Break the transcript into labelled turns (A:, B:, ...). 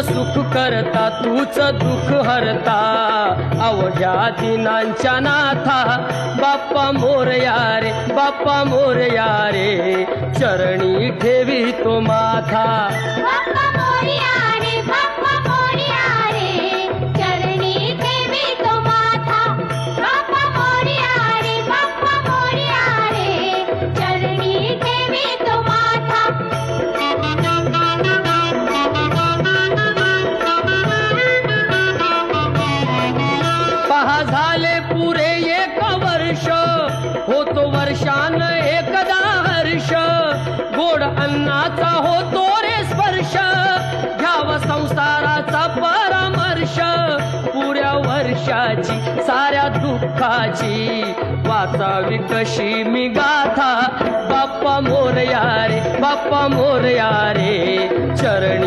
A: सुख करता तूच दुःख हरता अवघ्या दिनांच्या नाथा बाप्पा मोरया रे बाप्पा मोरया रे चरणी ठेवी तो माथा
B: बाप्पा मोरया रे बाप्पा मोरया रे चरणी ठेवी तो माथा बाप्पा मोरया रे बाप्पा मोरया रे चरणी ठेवी तो माथा
A: पहा झाले पुरे एक वर्ष होतो वर्षान एकदा हर्ष गोड अन्नाचा होतो रे स्पर्श घ्यावा संसाराचा परामर्श पुऱ्या वर्षाची साऱ्या दुःखाची वाचावी कशी मी गाथा बाप्पा मोरया रे बाप्पा मोरया रे चरणी